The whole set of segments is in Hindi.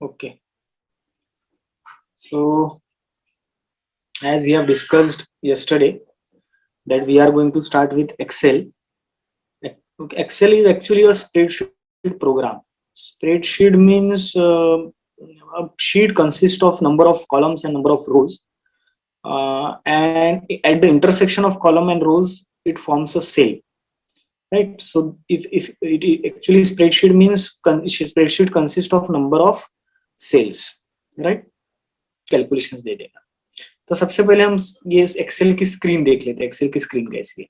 Okay. So, as we have discussed yesterday, that we are going to start with Excel. Excel is actually a spreadsheet program. Spreadsheet means a sheet consists of number of columns and number of rows, and at the intersection of column and rows, it forms a cell. Right. So, if it actually spreadsheet means spreadsheet consists of number of cells. Right. Calculations दे देगा. तो सबसे पहले हम ये एक्सेल की स्क्रीन देख लेते हैं. एक्सेल की स्क्रीन कैसी है.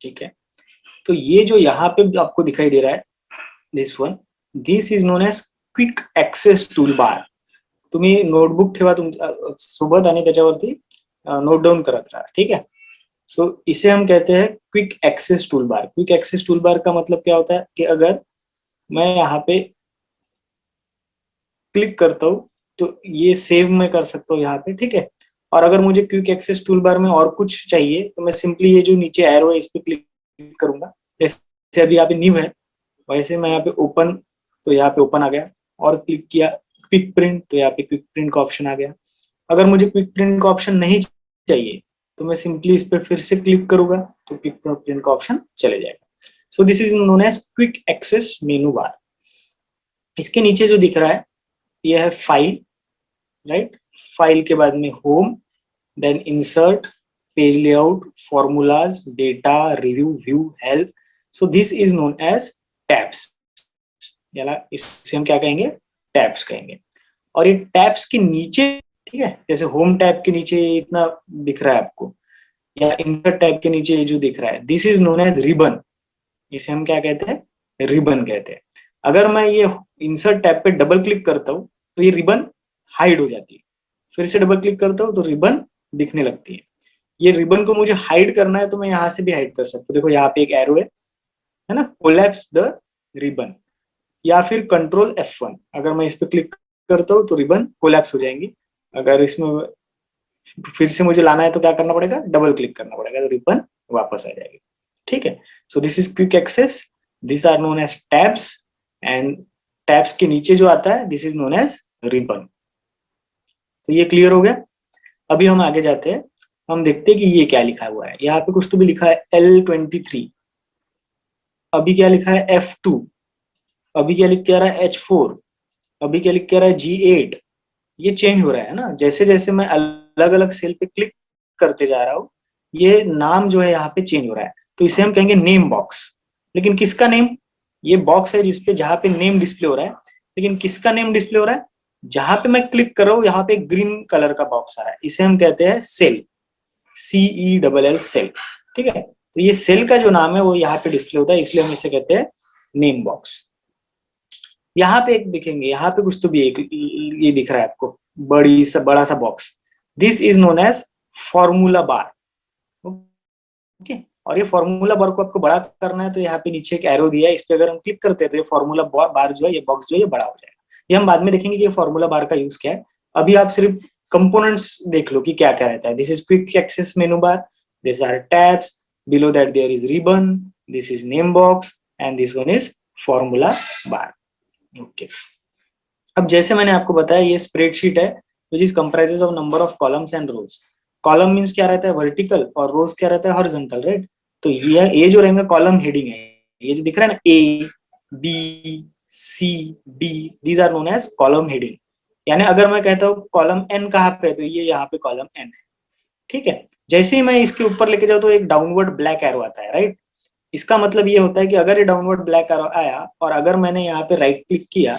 ठीक है. तो ये जो यहाँ पे आपको दिखाई दे रहा है, this is known as quick access tool bar. तुम्ही नोटबुक ठेवा सोबत आणि त्याच्यावरती नोट डाउन करत राहा. ठीक है. सो इसे हम कहते हैं quick access tool bar. Quick access tool bar का मतलब क्या होता है कि अगर मैं यहाँ पे क्लिक करता हूँ तो ये सेव मैं कर सकता हूँ यहाँ पे. ठीक है. और अगर मुझे क्विक एक्सेस टूल बार में और कुछ चाहिए तो मैं सिंपली ये जो नीचे एरो है इस पे क्लिक करूंगा. जैसे अभी यहाँ पे न्यू है, वैसे मैं यहाँ पे ओपन, तो यहाँ पे ओपन आ गया. और क्लिक किया क्विक प्रिंट, तो यहाँ पे क्विक प्रिंट का ऑप्शन आ गया. अगर मुझे क्विक प्रिंट का ऑप्शन नहीं चाहिए तो मैं सिंपली इस पर फिर से क्लिक करूंगा तो क्विक प्रिंट का ऑप्शन चले जाएगा. So this is known as quick access menu bar. इसके नीचे जो दिख रहा है यह है फाइल. राइट. फाइल के बाद में home, then insert, page layout, formulas, data, review, view, help. So this is known as tabs. याला इसे हम क्या कहेंगे, टैब्स कहेंगे. और ये टैब्स के नीचे, ठीक है, जैसे होम टैब के नीचे इतना दिख रहा है आपको, या इंसर्ट टैब के नीचे ये जो दिख रहा है, this is known as ribbon. इसे हम क्या कहते हैं, रिबन कहते हैं. अगर मैं ये इंसर्ट टैब पे डबल क्लिक करता हूँ तो ये रिबन हाइड हो जाती है. फिर से डबल क्लिक करता हूँ तो रिबन दिखने लगती है. ये रिबन को मुझे हाइड करना है तो मैं यहाँ से भी हाइड कर सकता हूँ. देखो यहाँ पे एक एरो है ना, कोलैप्स द रिबन. या फिर कंट्रोल F1, अगर मैं इस पे क्लिक करता हूँ तो रिबन कोलैप्स हो जाएंगी. अगर इसमें फिर से मुझे लाना है तो क्या करना पड़ेगा, डबल क्लिक करना पड़ेगा, तो रिबन वापस आ जाएगी. ठीक है. So this is quick access. This are known as tabs, and tabs के नीचे जो आता है this is known as ribbon. तो ये क्लियर हो गया. अभी हम आगे जाते हैं. हम देखते हैं कि ये क्या लिखा हुआ है. यहाँ पे कुछ तो भी लिखा है L23. अभी क्या लिखा है F2. अभी क्या लिख के आ रहा है H4. अभी क्या लिख के आ रहा है G8. ये चेंज हो रहा है ना. जैसे जैसे मैं अलग अलग सेल पे क्लिक करते जा रहा हूँ ये नाम जो है यहाँ पे चेंज हो रहा है. तो इसे हम कहेंगे नेम बॉक्स. लेकिन किसका नेम, ये बॉक्स है जिसपे जहां पे नेम डिस्प्ले हो रहा है, लेकिन किसका नेम डिस्प्ले हो रहा है, जहां पे मैं क्लिक कर रहा हूँ यहाँ पे ग्रीन कलर का बॉक्स आ रहा है. इसे हम कहते हैं सेल. CELL cell. ठीक है. तो ये सेल का जो नाम है वो यहाँ पे डिस्प्ले होता है, इसलिए हम इसे कहते हैं नेम बॉक्स. यहाँ पे एक दिखेंगे, यहाँ पे कुछ तो भी एक ये दिख रहा है आपको, बड़ा सा box. This is known as formula bar. Okay. और ये फॉर्मूला बार को आपको बड़ा करना है तो यहाँ पे नीचे एक एरो दिया है, इस पे अगर हम क्लिक करते हैं तो ये फॉर्मूला बार जो है, ये बॉक्स जो है, ये बड़ा हो जाएगा. ये हम बाद में देखेंगे कि ये फॉर्मूला बार का यूज क्या है. अभी आप सिर्फ कंपोनेंट्स देख लो कि क्या क्या रहता है. This is quick access menu bar, this are tabs, below that there is ribbon, this is name box, and this one is formula bar. Okay. अब जैसे मैंने आपको बताया ये स्प्रेडशीट है which is comprises of number of columns and rows. Column means क्या रहता है, वर्टिकल, और रोज क्या रहता है, हॉरिजॉन्टल. राइट. तो ये जो रहेंगे कॉलम हेडिंग है, ये जो दिख रहा है ना A, B, C, D, these are known as column heading. यानी अगर मैं कहता हूँ कॉलम N कहाँ पे है तो ये यहाँ पे कॉलम N है. ठीक है. जैसे ही मैं इसके ऊपर लेके जाऊँ तो एक डाउनवर्ड ब्लैक एरो आता है. राइट. इसका मतलब ये होता है कि अगर ये डाउनवर्ड ब्लैक एरो आया और अगर मैंने यहाँ पे राइट क्लिक किया,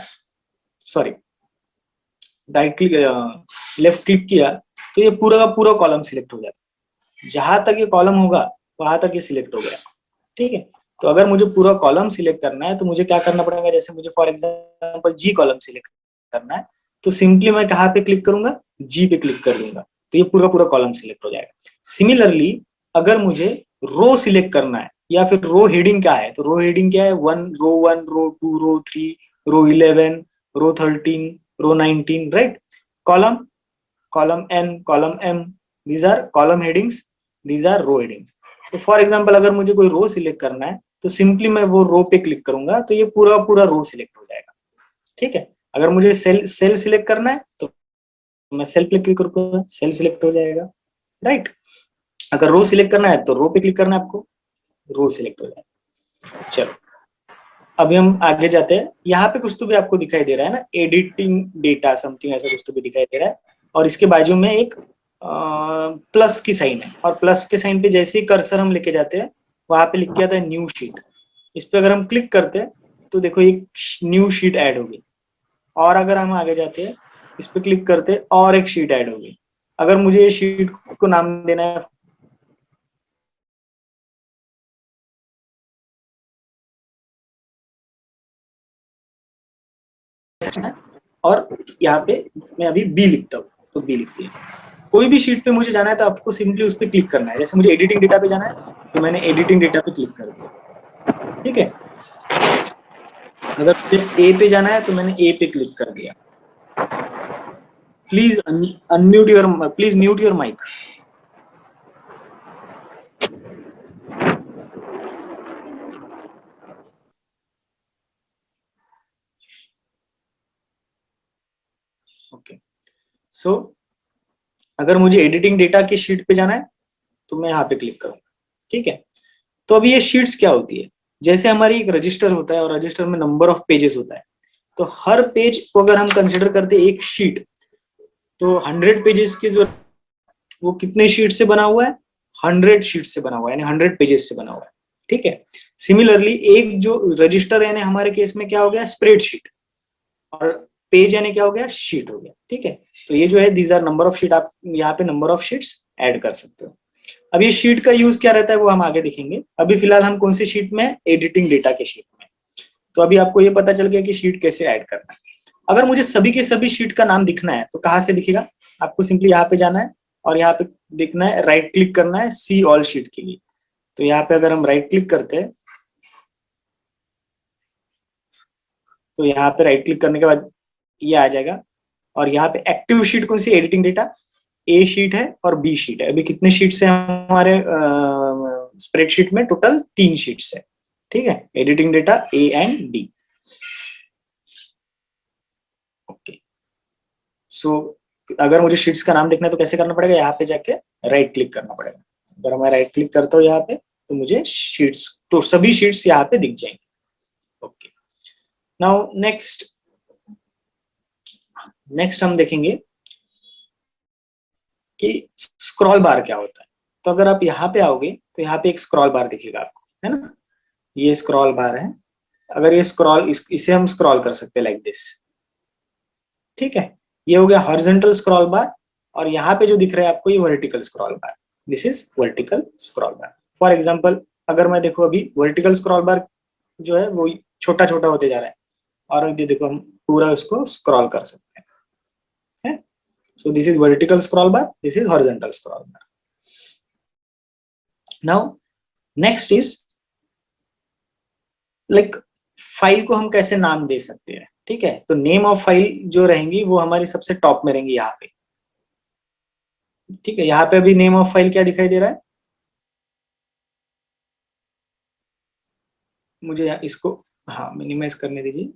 sorry right click, left click किया तो ये पूरा का पूरा कॉलम सिलेक्ट हो जाता है. जहां तक ये कॉलम होगा वहां तक ये सिलेक्ट हो गया. ठीक है. तो अगर मुझे पूरा कॉलम सिलेक्ट करना है तो मुझे क्या करना पड़ेगा, जैसे मुझे for example G column select करना है तो सिंपली मैं कहाँ पे क्लिक करूंगा, G पे क्लिक कर दूंगा तो ये पूरा पूरा कॉलम सिलेक्ट हो जाएगा. सिमिलरली अगर मुझे रो सिलेक्ट करना है या फिर रो हेडिंग क्या है, तो रो हेडिंग क्या है, row 1, row 2, row 3, row 11, row 13, row 19. Right. Column, column N, column M, these are column headings. These are row headings. तो फॉर एग्जाम्पल अगर मुझे कोई रो सिलेक्ट करना है तो सिंपली मैं वो रो पे क्लिक करूंगा तो ये पूरा पूरा रो सिलेक्ट हो जाएगा। ठीक है, अगर मुझे सेल सेल सिलेक्ट करना है तो मैं सेल पे क्लिक करूंगा, सेल सिलेक्ट हो जाएगा। राइट, अगर रो सिलेक्ट करना है तो रो पे क्लिक करना है आपको, रो सिलेक्ट हो जाएगा। चलो अभी हम आगे जाते हैं। यहाँ पे कुछ तो भी आपको दिखाई दे रहा है ना, एडिटिंग डेटा समथिंग ऐसा कुछ तो भी दिखाई दे रहा है, और इसके बाजू में एक प्लस की साइन है, और प्लस के साइन पे जैसे ही कर्सर हम लेके जाते हैं वहां पे लिख के आता है न्यू शीट। इस पे अगर हम क्लिक करते हैं तो देखो एक न्यू शीट ऐड होगी, और अगर हम आगे जाते हैं इस पे क्लिक करते हैं और एक शीट ऐड होगी। अगर मुझे ये शीट को नाम देना है और यहाँ पे मैं अभी बी लिखता हूँ तो बी लिख दिया। कोई भी शीट पे मुझे जाना है तो आपको सिंपली उस पर क्लिक करना है। जैसे मुझे एडिटिंग डेटा पे जाना है तो मैंने एडिटिंग डेटा पे क्लिक कर दिया। ठीक है, अगर मुझे ए पे जाना है तो मैंने ए पे क्लिक कर दिया। Please unmute your please mute your mic. Okay, so अगर मुझे एडिटिंग डेटा की शीट पे जाना है तो मैं यहाँ पे क्लिक करूंगा। ठीक है, तो अभी ये शीट्स क्या होती है, जैसे हमारी एक रजिस्टर होता है और रजिस्टर में नंबर ऑफ पेजेस होता है, तो हर पेज को अगर हम कंसिडर करते एक शीट, तो 100 पेजेस के जो वो कितने शीट से बना हुआ है, 100 शीट से बना हुआ है, यानी 100 पेजेस से बना हुआ है। ठीक है, सिमिलरली एक जो रजिस्टर यानी हमारे केस में क्या हो गया, स्प्रेडशीट, और पेज यानी क्या हो गया, शीट हो गया। ठीक है, तो ये जो है these are number of sheet, आप यहाँ पे नंबर ऑफ शीट्स ऐड कर सकते हो। अब ये शीट का यूज क्या रहता है वो हम आगे देखेंगे, अभी फिलहाल हम कौन सी शीट में, एडिटिंग डेटा के शीट में। तो अभी आपको ये पता चल गया कि शीट कैसे ऐड करना है। अगर मुझे सभी के सभी शीट का नाम दिखना है तो कहाँ से दिखेगा, आपको सिंपली यहाँ पे जाना है और यहाँ पे दिखना है, राइट क्लिक करना है सी ऑल शीट के लिए। तो यहाँ पे अगर हम राइट क्लिक करते हैं तो यहाँ पे राइट क्लिक करने के बाद ये आ जाएगा, और यहाँ पे एक्टिव शीट कौन सी, एडिटिंग डेटा, ए शीट है और बी शीट है। अभी कितने शीट्स है हमारे स्प्रेडशीट में, टोटल 3 शीट्स है। ठीक है, editing data A and D. Okay, so अगर मुझे शीट्स का नाम देखना है तो कैसे करना पड़ेगा, यहाँ पे जाके राइट क्लिक करना पड़ेगा। अगर मैं राइट क्लिक करता हूँ यहाँ पे तो मुझे शीट्स, तो सभी शीट्स यहाँ पे दिख जाएंगे। ओके, नाउ नेक्स्ट हम देखेंगे कि स्क्रॉल बार क्या होता है। तो अगर आप यहाँ पे आओगे तो यहाँ पे एक स्क्रॉल बार दिखेगा आपको, है ना, ये स्क्रॉल बार है। अगर ये इसे हम स्क्रॉल कर सकते हैं लाइक दिस। ठीक है, ये हो गया हॉरिजॉन्टल स्क्रॉल बार, और यहाँ पे जो दिख रहा है आपको ये vertical scroll bar, this is vertical scroll bar. For example अगर मैं देखो अभी वर्टिकल स्क्रॉल बार जो है वो छोटा छोटा होते जा रहा है, और देखो हम पूरा उसको स्क्रॉल कर सकते हैं। सो this is vertical scroll bar, this is horizontal scroll bar. Now next is like file को हम कैसे नाम दे सकते हैं। ठीक है, तो नेम ऑफ फाइल जो रहेंगी वो हमारी सबसे टॉप में रहेंगी यहाँ पे। ठीक है, यहाँ पे अभी नेम ऑफ फाइल क्या दिखाई दे रहा है, मुझे इसको हाँ मिनिमाइज करने दीजिए।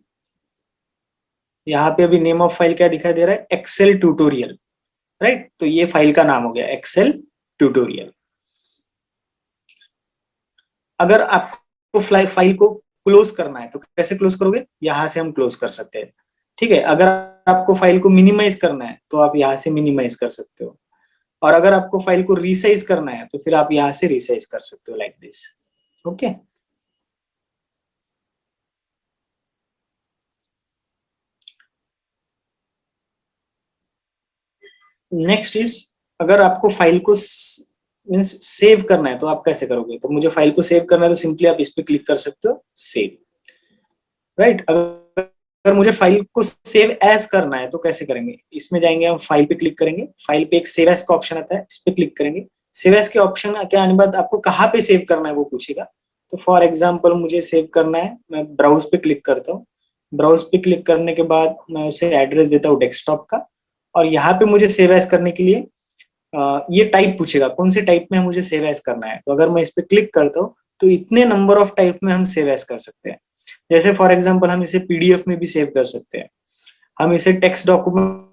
यहाँ पे अभी नेम ऑफ फाइल क्या दिखाई दे रहा है, एक्सेल ट्यूटोरियल। राइट, तो ये फाइल का नाम हो गया एक्सेल ट्यूटोरियल। अगर आपको फाइल को क्लोज करना है तो कैसे क्लोज करोगे, यहां से हम क्लोज कर सकते हैं। ठीक है, अगर आपको फाइल को मिनिमाइज करना है तो आप यहाँ से मिनिमाइज कर सकते हो, और अगर आपको फाइल को रिसाइज करना है तो फिर आप यहाँ से रिसाइज कर सकते हो like this. Okay, next is अगर आपको फाइल को मीन्स सेव करना है तो आप कैसे करोगे, तो मुझे फाइल को सेव करना है तो सिंपली आप इस पे क्लिक कर सकते हो, सेव। राइट, अगर मुझे फाइल को सेव एज करना है तो कैसे करेंगे, इसमें जाएंगे हम, फाइल पे क्लिक करेंगे, फाइल पे एक सेव एज का ऑप्शन आता है, इस पे क्लिक करेंगे। सेव एज के ऑप्शन के आने बाद आपको कहाँ पे सेव करना है वो पूछेगा। तो फॉर एग्जाम्पल मुझे सेव करना है, मैं ब्राउज पे क्लिक करता हूँ, ब्राउज पे क्लिक करने के बाद मैं उसे एड्रेस देता हूँ डेस्कटॉप का, और यहाँ पे मुझे सेव एज करने के लिए ये टाइप पूछेगा कौन से टाइप में मुझे सेव एज करना है। तो अगर मैं इस पे क्लिक करता हूँ तो इतने नंबर ऑफ टाइप में हम सेव एज कर सकते हैं। जैसे फॉर एग्जांपल हम इसे पीडीएफ में भी सेव कर सकते हैं, हम इसे टेक्स्ट डॉक्यूमेंट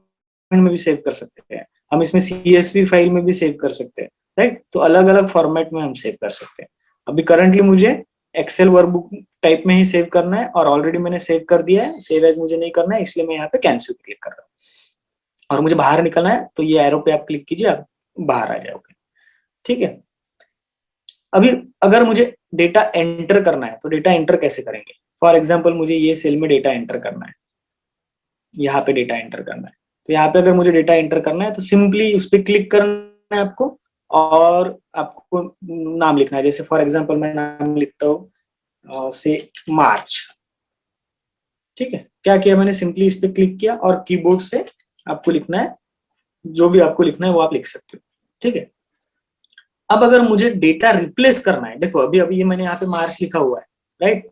में भी सेव कर सकते हैं, हम इसमें सीएसवी फाइल में भी सेव कर सकते हैं, राइट। तो अलग अलग फॉर्मेट में हम सेव कर सकते हैं। अभी करंटली मुझे एक्सेल वर्कबुक टाइप में ही सेव करना है और ऑलरेडी मैंने सेव कर दिया है। सेव एज मुझे नहीं करना है, इसलिए मैं यहाँ पे कैंसिल क्लिक कर रहा हूँ। और मुझे बाहर निकलना है तो ये एरो पे आप क्लिक कीजिए, आप बाहर आ जाओगे, ठीक है। अभी अगर मुझे डेटा एंटर करना है तो डेटा एंटर कैसे करेंगे। फॉर एग्जाम्पल मुझे ये सेल में डेटा एंटर करना है, यहाँ पे डेटा एंटर करना है। तो यहाँ पे अगर मुझे डेटा एंटर करना है तो सिंपली उस पर क्लिक करना है आपको, और आपको नाम लिखना है। जैसे फॉर एग्जाम्पल मैं नाम लिखता हूँ से मार्च, ठीक है। क्या किया मैंने, सिंपली इस पे क्लिक किया और कीबोर्ड से आपको लिखना है, जो भी आपको लिखना है वो आप लिख सकते हो, ठीक है। अब अगर मुझे डेटा रिप्लेस करना है, देखो अभी अभी ये मैंने यहाँ पे मार्च लिखा हुआ है, राइट।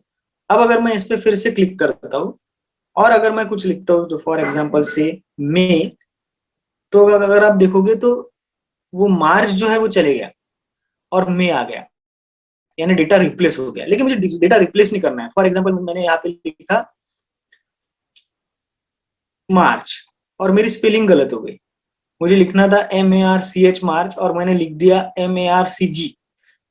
अब अगर मैं इस पे फिर से क्लिक करता हूँ और अगर मैं कुछ लिखता हूँ जो फॉर एग्जाम्पल से मे, तो अगर आप देखोगे तो वो मार्च जो है वो चले गया और मे आ गया, यानी डेटा रिप्लेस हो गया। लेकिन मुझे डेटा रिप्लेस नहीं करना है। फॉर एग्जाम्पल मैंने यहाँ पे लिखा मार्च और मेरी स्पेलिंग गलत हो गई। मुझे लिखना था MARCH मार्च और मैंने लिख दिया MARCG।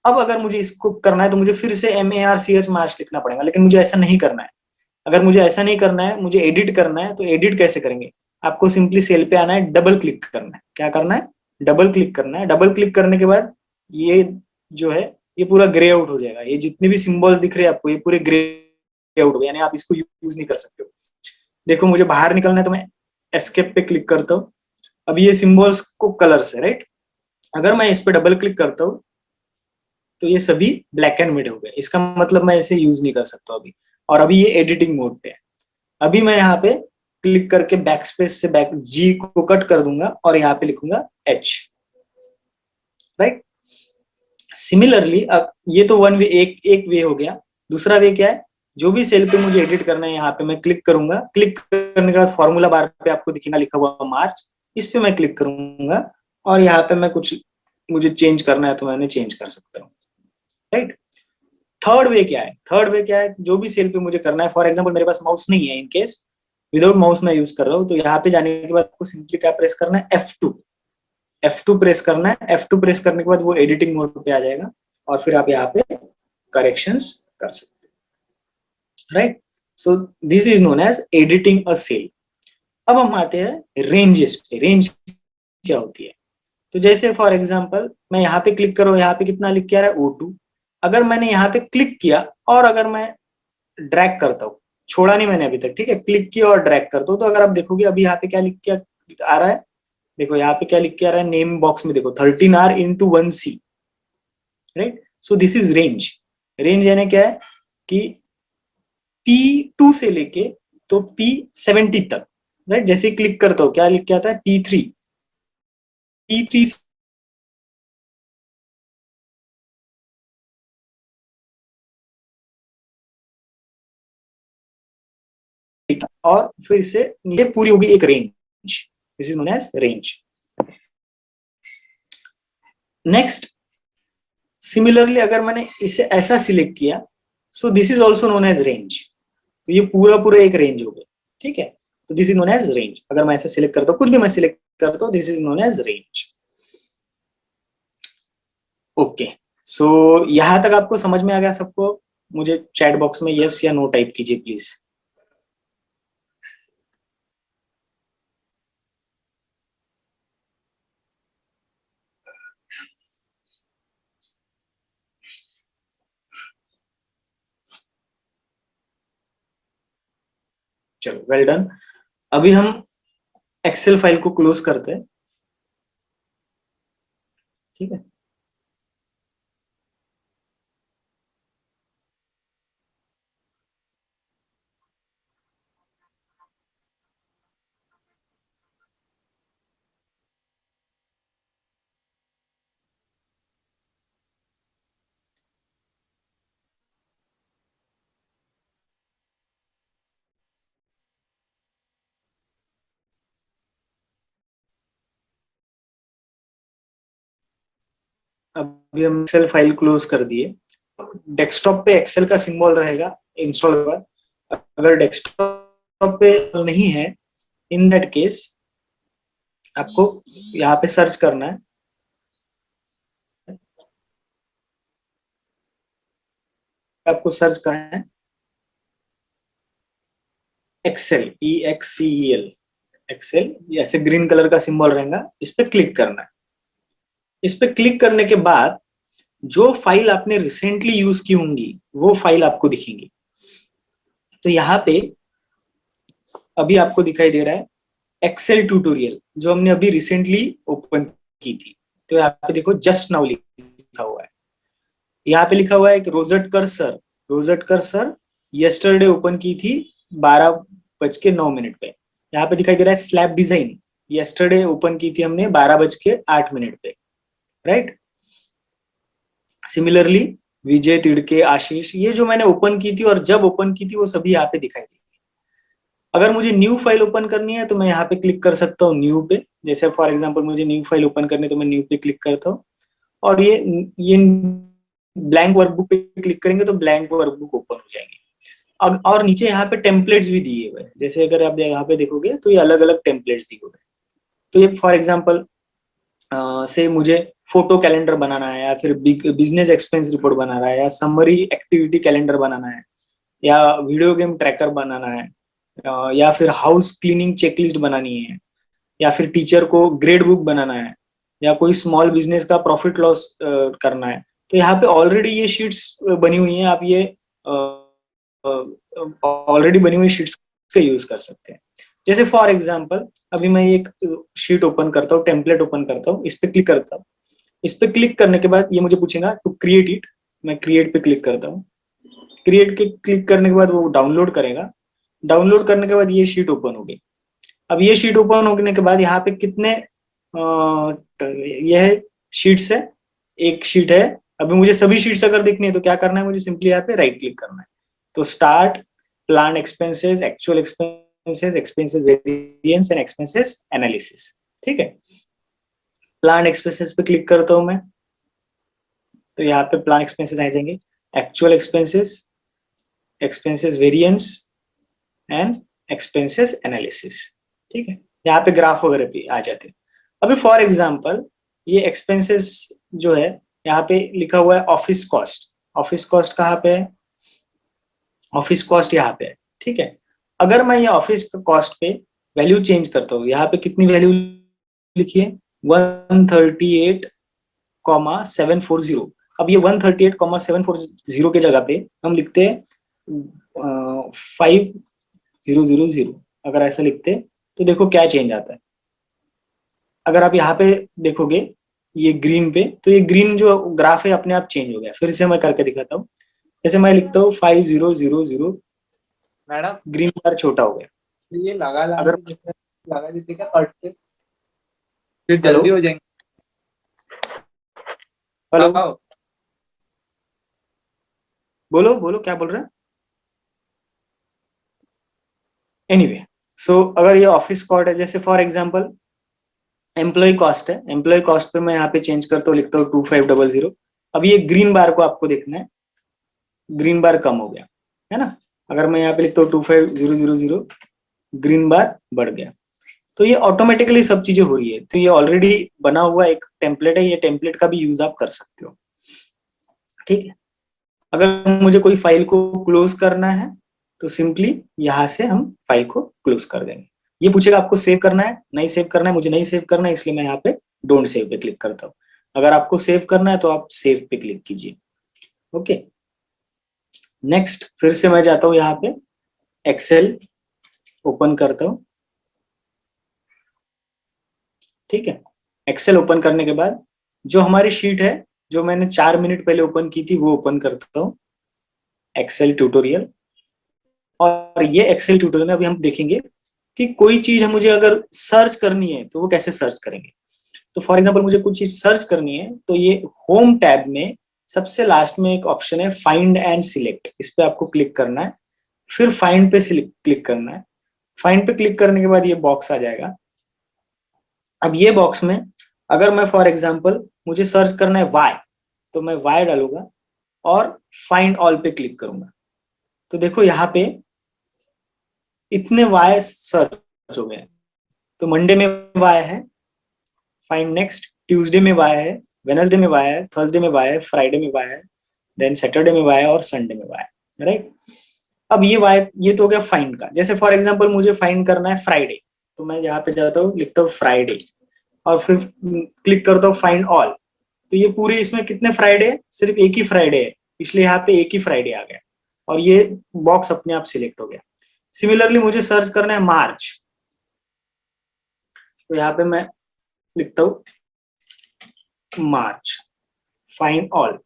अब अगर मुझे इसको करना है तो मुझे फिर से MARCH मार्च लिखना पड़ेगा, लेकिन मुझे ऐसा नहीं करना है। अगर मुझे ऐसा नहीं करना है, मुझे एडिट करना है, तो एडिट कैसे करेंगे। आपको सिंपली सेल पे आना है, डबल क्लिक करना है। क्या करना है, डबल क्लिक करना है। डबल क्लिक करने के बाद ये जो है ये पूरा ग्रे आउट हो जाएगा। ये जितने भी सिंबल्स दिख रहे हैं आपको ये पूरे ग्रे आउट हो गए, यानी आप इसको यूज नहीं कर सकते हो। देखो मुझे बाहर निकलना है तो मैं एस्केप पे क्लिक करता हूँ। अब ये सिंबल्स को कलर्स है, राइट। अगर मैं इस पे डबल क्लिक करता हूँ तो ये सभी ब्लैक एंड व्हाइट हो गए। इसका मतलब मैं इसे यूज नहीं कर सकता अभी, और अभी ये एडिटिंग मोड पे है। अभी मैं यहाँ पे क्लिक करके बैक स्पेस से बैक जी को कट कर दूंगा और यहाँ पे लिखूंगा एच, राइट। सिमिलरली अब ये तो वन वे, एक एक वे हो गया। दूसरा वे क्या है, जो भी सेल पे मुझे एडिट करना है यहाँ पे मैं क्लिक करूंगा। क्लिक करने के बाद फॉर्मूला बार पे आपको दिखेगा लिखा हुआ मार्च, इस पे मैं क्लिक करूंगा और यहाँ पे मैं कुछ मुझे चेंज करना है तो मैंने चेंज कर सकता हूँ, राइट। थर्ड वे क्या है, थर्ड वे क्या है, जो भी सेल पे मुझे करना है। फॉर एग्जाम्पल मेरे पास माउस नहीं है, इन केस विदाउट माउस मैं यूज कर रहा हूँ, तो यहाँ पे जाने के बाद आपको सिंपली क्या प्रेस करना है, F2 प्रेस करना है। F2 प्रेस करने के बाद वो एडिटिंग मोड पे आ जाएगा और फिर आप यहाँ पे करेक्शंस कर सकते हैं, right. So this is known as editing a cell. अब हम आते हैं रेंजेस पे। रेंज क्या होती है, तो जैसे फॉर एग्जांपल मैं यहाँ पे क्लिक करो, यहाँ पे कितना लिख के आ रहा है O2। अगर मैंने यहाँ पे क्लिक किया और अगर मैं ड्रैग करता हूँ, छोड़ा नहीं मैंने अभी तक, ठीक है, क्लिक किया और ड्रैग करता हूँ, तो अगर आप देखोगे अभी यहाँ पे क्या लिख के आ रहा है, देखो यहाँ पे क्या लिख के आ रहा है नेम बॉक्स में, देखो 13R into 1C, right. So this is range. Range यानी क्या है कि P2 से लेके तो P70 तक, राइट। जैसे क्लिक करता हूँ क्या लिख के आता है P3, P3 और फिर से नीचे पूरी होगी एक range. This is known as range. Next, similarly अगर मैंने इसे ऐसा सिलेक्ट किया, so this is also known as range. तो ये पूरा पूरा एक रेंज हो गया, ठीक है। तो this is known as range. अगर मैं ऐसे सिलेक्ट करता हूँ, कुछ भी मैं सिलेक्ट करता हूँ, this is known as range. Okay, so यहां तक आपको समझ में आ गया सबको। मुझे चैट बॉक्स में यस या नो टाइप कीजिए प्लीज। चलो वेल डन। अभी हम एक्सेल फाइल को क्लोज करते हैं, ठीक है। अभी हम एक्सेल फाइल क्लोज कर दिए। डेस्कटॉप पे एक्सेल का सिंबल रहेगा इंस्टॉल के बाद। अगर डेस्कटॉप पे नहीं है, इन दैट केस आपको यहाँ पे सर्च करना है, आपको सर्च करना है एक्सेल, EXCEL, एक्सेल। ऐसे ग्रीन कलर का सिंबल रहेगा, इस पे क्लिक करना है। इस पे क्लिक करने के बाद जो फाइल आपने रिसेंटली यूज की होंगी वो फाइल आपको दिखेंगी। तो यहाँ पे अभी आपको दिखाई दे रहा है एक्सेल ट्यूटोरियल, जो हमने अभी रिसेंटली ओपन की थी। तो यहाँ पे देखो जस्ट नाउ लिखा हुआ है। यहाँ पे लिखा हुआ है कि रोजटकर सर यस्टरडे ओपन की थी 12:09 पे। यहाँ पे दिखाई दे रहा है स्लैब डिजाइन, यस्टरडे ओपन की थी हमने 12:08 पे, राइट। सिमिलरली विजय, तिड़के, आशीष, ये जो मैंने ओपन की थी और जब ओपन की थी वो सभी यहाँ पे दिखाई देगी। अगर मुझे न्यू फाइल ओपन करनी है तो मैं यहाँ पे क्लिक कर सकता हूँ न्यू पे। जैसे फॉर एग्जांपल मुझे न्यू फाइल ओपन करनी है तो मैं न्यू पे क्लिक करता हूँ, और ये ब्लैंक वर्कबुक पे क्लिक करेंगे तो ब्लैंक वर्कबुक ओपन हो जाएगी। और नीचे यहाँ पे टेम्पलेट्स भी दिए हुए हैं। जैसे अगर आप यहाँ पे देखोगे तो ये अलग अलग टेम्पलेट्स दिए हुए हैं। तो ये फॉर एग्जाम्पल से मुझे फोटो कैलेंडर बनाना है, या फिर बिजनेस एक्सपेंस रिपोर्ट बनाना है, या समरी एक्टिविटी कैलेंडर बनाना है, या वीडियो गेम ट्रैकर बनाना है, या फिर हाउस क्लीनिंग चेकलिस्ट बनानी है, या फिर टीचर को ग्रेड बुक बनाना है, या कोई स्मॉल बिजनेस का प्रॉफिट लॉस करना है। तो यहाँ पे ऑलरेडी ये शीट्स बनी हुई हैं, आप ये ऑलरेडी बनी हुई शीट्स का यूज कर सकते हैं। जैसे फॉर एग्जांपल अभी मैं एक शीट ओपन करता हूँ, टेम्पलेट ओपन करता हूँ, इस पे क्लिक करता हूँ। इस पे क्लिक करने के बाद ये मुझे पूछेगा टू क्रिएट इट। मैं क्रिएट पे क्लिक करता हूँ। क्रिएट के क्लिक करने के बाद वो डाउनलोड करेगा। डाउनलोड करने के बाद ये शीट ओपन होगी। अब ये शीट ओपन होने के बाद यहाँ पे कितने यह शीट्स है, एक शीट है। अभी मुझे सभी शीट्स अगर देखनी है तो क्या करना है, मुझे सिंपली यहाँ पे राइट क्लिक करना है। तो start, plan expenses, actual expenses, expenses variance and expenses analysis. ठीक है, प्लान एक्सपेंसेस पे क्लिक करता हूं मैं, तो यहाँ पे प्लान एक्सपेंसेस आ जाएंगे, actual expenses, expenses variance and expenses analysis. ठीक है, यहाँ पे ग्राफ वगैरह भी आ जाते हैं। अभी फॉर एग्जांपल ये एक्सपेंसेस जो है, यहाँ पे लिखा हुआ है ऑफिस कॉस्ट। ऑफिस कॉस्ट कहाँ पे है? ऑफिस कॉस्ट यहाँ पे है। ठीक है, अगर मैं ये ऑफिस कॉस्ट पे वैल्यू चेंज करता हूँ, यहाँ पे कितनी वैल्यू लिखिए, 138,740। अब ये 138,740 के जगह पे हम लिखते हैं 5000। अगर ऐसा लिखते तो देखो क्या चेंज आता है। अगर आप यहाँ पे देखोगे ये ग्रीन पे, तो ये ग्रीन जो ग्राफ है अपने आप चेंज हो गया। फिर से मैं करके दिखाता हूँ। जैसे मैं लिखता हूँ 5000, मैडम ग्रीन बार छोटा हो गया। ये अगर लगा देते क्या कट से, फिर हेलो जल्दी हो जाएंगे। हेलो, आओ। बोलो बोलो क्या बोल रहे हैं। एनीवे, सो अगर ये ऑफिस कॉस्ट है, जैसे फॉर एग्जांपल एम्प्लॉय कॉस्ट है, एम्प्लॉय कॉस्ट पे मैं यहाँ पे चेंज करता हूँ, लिखता हूँ 2500। अब ये ग्रीन बार को आपको देखना है, ग्रीन बार कम हो गया है ना। अगर मैं यहाँ पे लिखता हूँ 25000, ग्रीन बार बढ़ गया। तो ये ऑटोमेटिकली सब चीजें हो रही है। तो ये ऑलरेडी बना हुआ एक टेम्पलेट है, ये टेम्पलेट का भी यूज आप कर सकते हो। ठीक है, अगर मुझे कोई फाइल को क्लोज करना है तो सिंपली यहाँ से हम फाइल को क्लोज कर देंगे। ये पूछेगा आपको सेव करना है, नहीं सेव करना है। मुझे नहीं सेव करना है, इसलिए मैं यहाँ पे डोंट सेव पे क्लिक करता हूँ। अगर आपको सेव करना है तो आप सेव पे क्लिक कीजिए। ओके, नेक्स्ट फिर से मैं जाता हूँ यहाँ पे, एक्सेल ओपन करता हूँ। ठीक है, एक्सेल ओपन करने के बाद जो हमारी शीट है, जो मैंने 4 मिनट पहले ओपन की थी, वो ओपन करता हूँ, एक्सेल ट्यूटोरियल। और ये एक्सेल ट्यूटोरियल में अभी हम देखेंगे कि कोई चीज मुझे अगर सर्च करनी है तो वो कैसे सर्च करेंगे। तो फॉर एग्जांपल मुझे कुछ चीज सर्च करनी है, तो ये होम टैब में सबसे लास्ट में एक ऑप्शन है फाइंड एंड सिलेक्ट। इस पे आपको क्लिक करना है, फिर फाइंड पे क्लिक करना है। फाइंड पे क्लिक करने के बाद ये बॉक्स आ जाएगा। अब ये बॉक्स में अगर मैं फॉर एग्जांपल मुझे सर्च करना है वाई, तो मैं y डालूंगा और फाइंड ऑल पे क्लिक करूंगा। तो देखो यहाँ पे इतने y सर्च हो गए। तो मंडे में y है, फाइंड नेक्स्ट, ट्यूसडे में y है, वेनसडे में y है, थर्सडे में y है, फ्राइडे में y है, देन सैटरडे में y है और संडे में y है, राइट। अब ये y, ये तो हो गया फाइंड का। जैसे फॉर एग्जांपल मुझे फाइंड करना है फ्राइडे, तो मैं यहाँ पे जाता हूँ, लिखता हूँ फ्राइडे और फिर क्लिक करता हूँ फाइंड ऑल। तो ये पूरे इसमें कितने फ्राइडे, सिर्फ एक ही फ्राइडे है, इसलिए यहाँ पे एक ही फ्राइडे आ गया और ये बॉक्स अपने आप सिलेक्ट हो गया। सिमिलरली मुझे सर्च करना है मार्च, तो यहाँ पे मैं लिखता हूँ मार्च, फाइंड ऑल।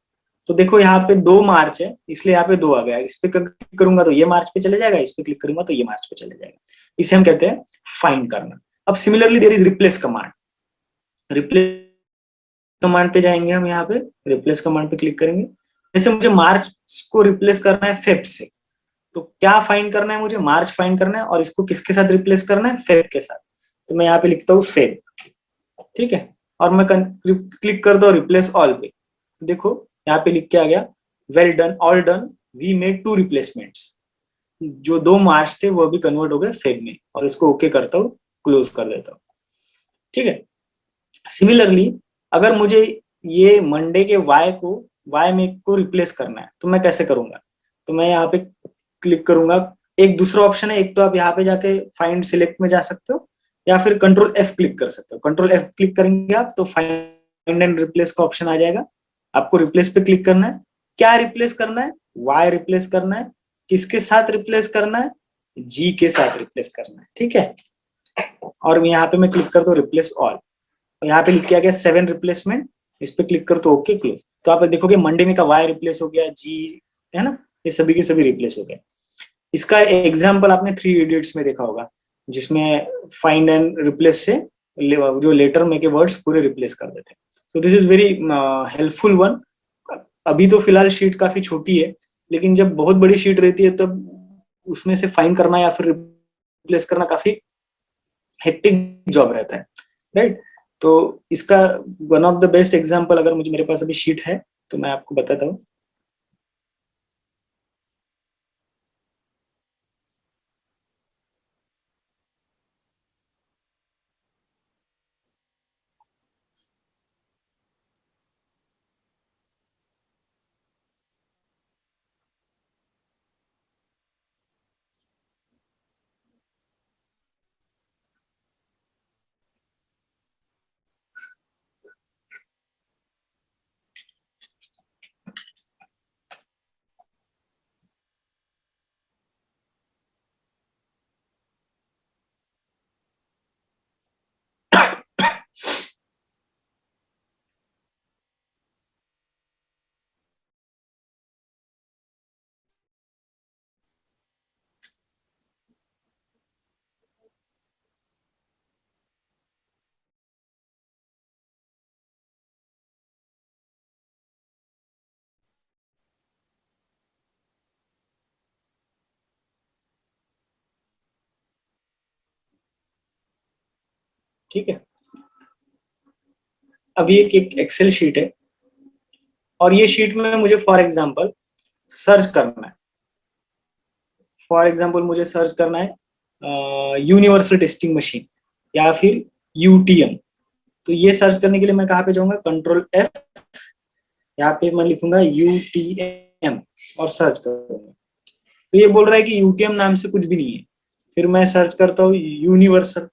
तो देखो यहाँ पे 2 मार्च है, इसलिए यहाँ पे 2 आ गया। इस पे क्लिक करूंगा तो ये मार्च पे चले जाएगा, इस पे क्लिक करूंगा तो ये मार्च पे चले जाएगा। इसे हम कहते हैं फाइंड करना। अब similarly there is replace command. Replace command पे जाएंगे हम, यहाँ पे रिप्लेस कमांड पे क्लिक करेंगे। जैसे मुझे मार्च को रिप्लेस करना है फेब से, तो क्या फाइंड करना है मुझे, मार्च फाइंड करना है और इसको किसके साथ रिप्लेस करना है, फेब के साथ। तो मैं यहाँ पे लिखता हूँ फेब, ठीक है, और मैं क्लिक कर दो रिप्लेस ऑल पे। देखो यहाँ पे लिख के आ गया well done, all done, we made 2 replacements. जो 2 मार्च थे वो भी कन्वर्ट हो गए फेब में, और इसको ओके करता हूँ, क्लोज कर देता हूँ, ठीक है। सिमिलरली अगर मुझे ये मंडे के वाई में को रिप्लेस करना है तो मैं कैसे करूंगा, तो मैं यहाँ पे क्लिक करूंगा। एक दूसरा ऑप्शन है, एक तो आप यहाँ पे जाके फाइंड सिलेक्ट में जा सकते हो या फिर कंट्रोल F क्लिक कर सकते हो। कंट्रोल F क्लिक करेंगे आप तो फाइंड एंड रिप्लेस का ऑप्शन आ जाएगा। आपको रिप्लेस पे क्लिक करना है, क्या रिप्लेस करना है, वाई रिप्लेस करना है, किसके साथ रिप्लेस करना है, जी के साथ रिप्लेस करना है, ठीक है। और यहाँ पे मैं क्लिक करता हूँ रिप्लेस ऑल, यहाँ पे लिख के आ गया 7 रिप्लेसमेंट, इस पे क्लिक कर तो ओके क्लोज। तो आप देखोगे मंडे में का वाई रिप्लेस हो गया, जी है ना, ये सभी के सभी रिप्लेस हो गए। इसका एग्जांपल आपने 3 इडियट्स में देखा होगा, जिसमें फाइंड एंड रिप्लेस से जो लेटर में के वर्ड्स पूरे रिप्लेस कर देते हैं। तो this is very helpful one. अभी तो फिलहाल शीट काफी छोटी है, लेकिन जब बहुत बड़ी शीट रहती है तब उसमें से फाइंड करना या फिर रिप्लेस करना काफी हेक्टिक जॉब रहता है, राइट। तो इसका one of the best example, अगर मुझे मेरे पास अभी शीट है तो मैं आपको बताता हूँ। ठीक है, अभी एक एक्सेल शीट है और ये शीट में मुझे फॉर एग्जांपल सर्च करना है। फॉर एग्जांपल मुझे सर्च करना है यूनिवर्सल टेस्टिंग मशीन या फिर यूटीएम। तो ये सर्च करने के लिए मैं कहाँ पे जाऊंगा, कंट्रोल F, यहाँ पे मैं लिखूंगा यूटीएम और सर्च करूंगा। तो ये बोल रहा है कि यूटीएम नाम से कुछ भी नहीं है। फिर मैं सर्च करता हूँ यूनिवर्सल,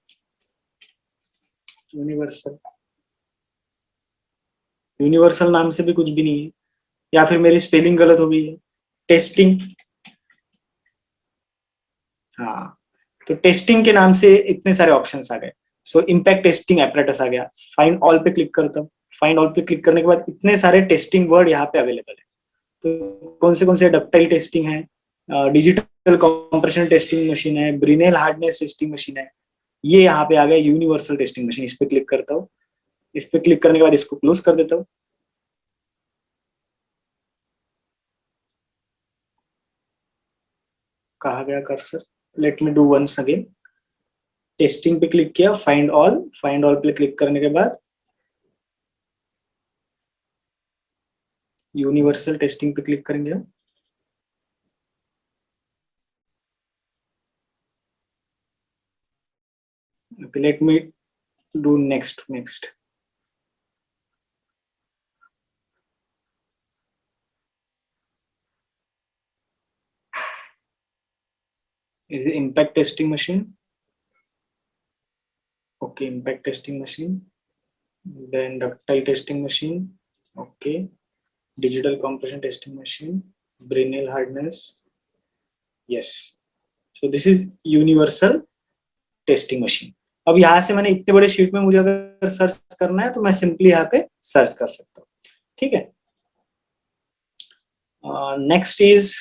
यूनिवर्सल, यूनिवर्सल नाम से भी कुछ भी नहीं है, या फिर मेरी स्पेलिंग गलत हो गई है, टेस्टिंग। हाँ, तो टेस्टिंग के नाम से इतने सारे ऑप्शंस आ गए। सो इम्पैक्ट टेस्टिंग एपरेटस आ गया। फाइंड ऑल पे क्लिक करता हूँ। फाइंड ऑल पे क्लिक करने के बाद इतने सारे टेस्टिंग वर्ड यहाँ पे अवेलेबल है। तो कौन से डक्टाइल टेस्टिंग है, डिजिटल कंप्रेशन टेस्टिंग मशीन है, ब्रिनेल हार्डनेस टेस्टिंग मशीन है, ये यहाँ पे आ गया यूनिवर्सल टेस्टिंग मशीन। इस पे क्लिक करता हूँ। इस पे क्लिक करने के बाद इसको क्लोज कर देता हूँ। कहा गया cursor, let me do once again. Testing पे क्लिक किया, फाइंड ऑल, फाइंड ऑल पे क्लिक करने के बाद यूनिवर्सल टेस्टिंग पे क्लिक करेंगे हम। Okay, let me do next. Is it impact testing machine? Okay, impact testing machine. Then ductile testing machine. Okay, digital compression testing machine. Brinell hardness. Yes. So this is universal testing machine. अब यहाँ से मैंने इतने बड़े शीट में मुझे अगर सर्च करना है तो मैं सिंपली यहाँ पे सर्च कर सकता हूँ, ठीक है। नेक्स्ट इज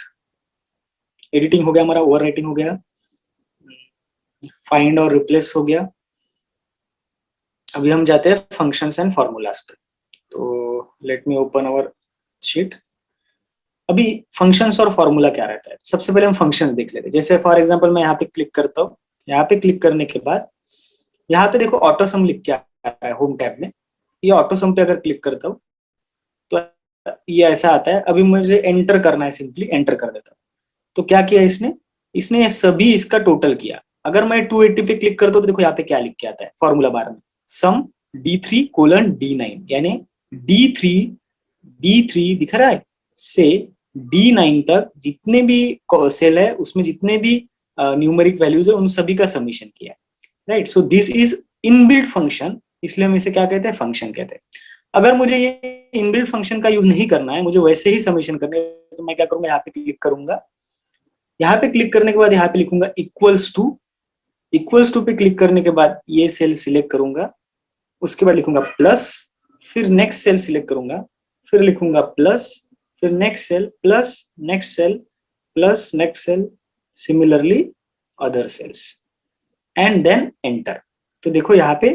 एडिटिंग हो गया हमारा, ओवर राइटिंग हो गया, फाइंड और रिप्लेस हो गया। अभी हम जाते हैं फंक्शंस एंड फॉर्मूलाज पे। तो लेट मी ओपन अवर शीट। अभी फंक्शंस और फॉर्मूला क्या रहता है, सबसे पहले हम फंक्शंस देख लेते हैं। जैसे फॉर एग्जांपल मैं यहाँ पे क्लिक करता हूँ, यहाँ पे क्लिक करने के बाद यहाँ पे देखो ऑटो सम लिख के आ रहा है होम टैब में। ये ऑटो सम पे अगर क्लिक करता हूँ तो ये ऐसा आता है। अभी मुझे एंटर करना है, सिंपली एंटर कर देता हूँ। तो क्या किया इसने ये सभी इसका टोटल किया। अगर मैं 280 पे क्लिक करता हूँ तो देखो यहाँ पे क्या लिख के आता है फॉर्मूला बार में, सम D3:D9, यानी D3 दिख रहा है से D9 तक जितने भी सेल है उसमें जितने भी न्यूमेरिक वैल्यूज है उन सभी का समीशन किया है, right. So this is inbuilt function, इसलिए हम इसे क्या कहते हैं, फंक्शन कहते हैं। अगर मुझे ये इनबिल्ट फंक्शन का यूज नहीं करना है, मुझे वैसे ही समीशन करना है, तो मैं क्या करूंगा, यहाँ पे क्लिक करूंगा। यहाँ पे क्लिक करने के बाद यहाँ पे लिखूंगा इक्वल्स टू पे क्लिक करने के बाद ये सेल सिलेक्ट करूंगा, उसके बाद लिखूंगा प्लस, फिर नेक्स्ट सेल सिलेक्ट करूंगा, फिर लिखूंगा प्लस, फिर next cell plus, next cell plus, next cell, similarly other cells, and then enter. तो देखो यहाँ पे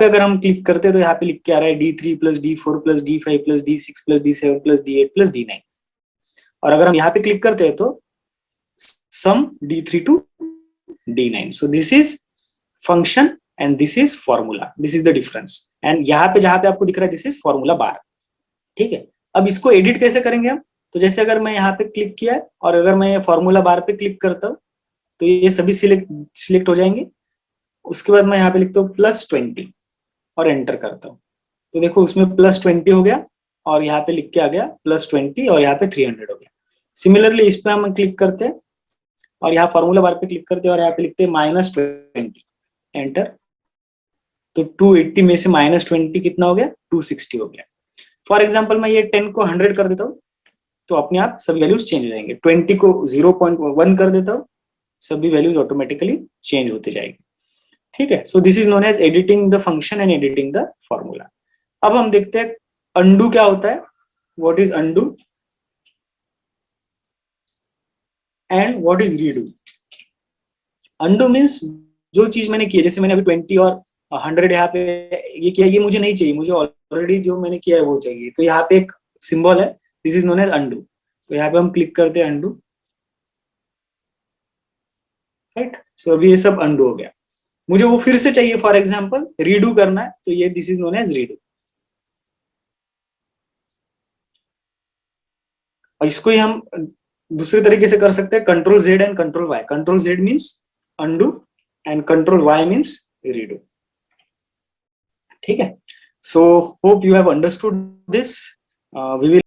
अगर हम क्लिक करते हैं तो यहाँ पे लिख के आ रहा है D3 plus D4 plus D5 plus D6 plus D7 plus D8 plus D9। और अगर हम यहाँ पे क्लिक करते हैं तो सम D3 to D9। So this is function and this is formula, this is the difference. And यहाँ पे जहां पे आपको दिख रहा है दिस इज फॉर्मूला बार, ठीक है। अब इसको एडिट कैसे करेंगे हम, तो जैसे अगर मैं यहाँ पे क्लिक किया है और अगर मैं फॉर्मूला बार पे क्लिक करता हूँ तो ये सभी सिलेक्ट हो जाएंगे। उसके बाद मैं यहाँ पे लिखता हूँ +20 और एंटर करता हूँ, तो देखो उसमें +20 हो गया और यहाँ पे लिख के आ गया +20 और यहाँ पे 300 हो गया। सिमिलरली इस पे हम क्लिक करते हैं और यहाँ फॉर्मूला बार पे क्लिक करते हैं और यहाँ पे लिखते हैं -20, एंटर। तो 280 में से -20 कितना हो गया, 260 हो गया। फॉर एग्जाम्पल मैं ये 10 को 100 कर देता हूँ तो अपने आप सभी वैल्यूज चेंज हो जाएंगे। 20 को 0.1 कर देता हूँ, सभी वैल्यूज ऑटोमेटिकली चेंज होते जाएंगे, ठीक है। So this is known as editing the function and editing the formula. अब हम देखते हैं अंडू क्या होता है, what is undo and what is redo. Undo means जो चीज मैंने की है, जैसे मैंने अभी 20 और 100 यहाँ पे ये किया, ये मुझे नहीं चाहिए, मुझे ऑलरेडी जो मैंने किया है वो चाहिए। तो यहाँ पे एक सिंबल है, this is known as undo. तो यहाँ पे हम क्लिक करते हैं अंडू, राइट। सो अभी ये सब अंडू हो गया। मुझे वो फिर से चाहिए, फॉर एग्जाम्पल रीडू करना है, तो ये this is known as redo. और इसको ही हम दूसरे तरीके से कर सकते हैं, Ctrl+Z and Ctrl+Y। Ctrl+Z means undo and Ctrl+Y means redo, ठीक है। So hope you have understood this. We will